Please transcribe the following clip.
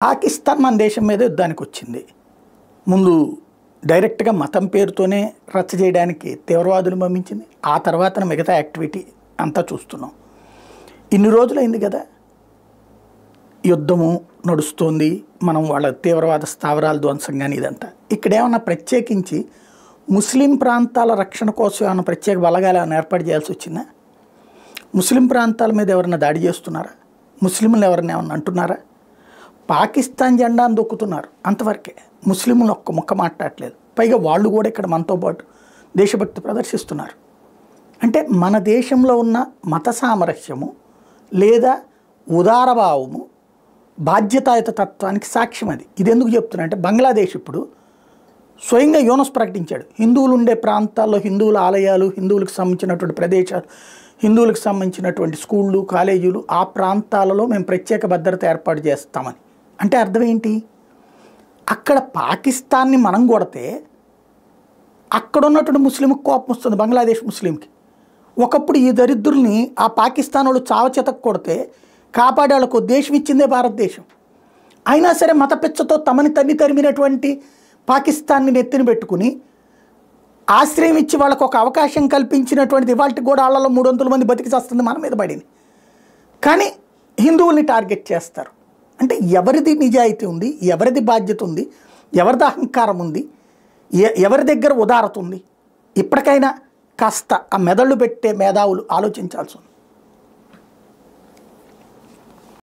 పాకిస్తాన్ మన దేశం మీద యుద్ధానికి వచ్చింది. ముందు డైరెక్ట్గా మతం పేరుతోనే రచ్చ చేయడానికి తీవ్రవాదులు పంపించింది. ఆ తర్వాత మిగతా యాక్టివిటీ అంతా చూస్తున్నాం. ఇన్ని రోజులైంది కదా యుద్ధము నడుస్తోంది, మనం వాళ్ళ తీవ్రవాద స్థావరాల ధ్వంసం కానీ ఇదంతా. ఇక్కడేమన్నా ప్రత్యేకించి ముస్లిం ప్రాంతాల రక్షణ కోసం ఏమైనా ప్రత్యేక బలగాలు ఏమైనా ఏర్పాటు చేయాల్సి వచ్చిందా? ముస్లిం ప్రాంతాల మీద ఎవరైనా దాడి చేస్తున్నారా? ముస్లింలు ఎవరైనా ఏమన్నా అంటున్నారా? పాకిస్తాన్ జెండాను దొక్కుతున్నారు అంతవరకే. ముస్లింలు ఒక్క ముక్క మాట్లాడలేదు. పైగా వాళ్ళు కూడా ఇక్కడ మనతో పాటు దేశభక్తి ప్రదర్శిస్తున్నారు. అంటే మన దేశంలో ఉన్న మత సామరస్యము లేదా ఉదారభావము బాధ్యతాయుత తత్వానికి సాక్ష్యం అది. ఇది ఎందుకు చెప్తున్నా అంటే బంగ్లాదేశ్ ఇప్పుడు స్వయంగా యూనస్ ప్రకటించాడు, హిందువులు ఉండే ప్రాంతాల్లో హిందువుల ఆలయాలు, హిందువులకు సంబంధించినటువంటి ప్రదేశాలు, హిందువులకు సంబంధించినటువంటి స్కూళ్ళు కాలేజీలు ఆ ప్రాంతాలలో మేము ప్రత్యేక భద్రత ఏర్పాటు చేస్తామని. అంటే అర్థం ఏంటి? అక్కడ పాకిస్తాన్ని మనం కొడితే అక్కడ ఉన్నటువంటి ముస్లింకి కోపం వస్తుంది, బంగ్లాదేశ్ ముస్లింకి. ఒకప్పుడు ఈ దరిద్రుల్ని ఆ పాకిస్తాన్ వాళ్ళు చావచేతకు కొడితే కాపాడే వాళ్ళకు దేశం ఇచ్చిందే భారతదేశం. అయినా సరే మత పిచ్చతో తమని తరిమినటువంటి పాకిస్తాన్ని నెత్తిన పెట్టుకుని ఆశ్రయం ఇచ్చి వాళ్ళకు ఒక అవకాశం కల్పించినటువంటిది ఇవాళకి కూడా వాళ్ళలో 300 మంది బతికి చేస్తుంది మన మీద పడింది. కానీ హిందువుల్ని టార్గెట్ చేస్తారు. అంటే ఎవరిది నిజాయితీ ఉంది, ఎవరిది బాధ్యత ఉంది, ఎవరిది అహంకారం ఉంది, ఎవరి దగ్గర ఉదారత ఉంది? ఇప్పటికైనా కాస్త ఆ మెదళ్ళు పెట్టే మేధావులు ఆలోచించాల్సి ఉంది.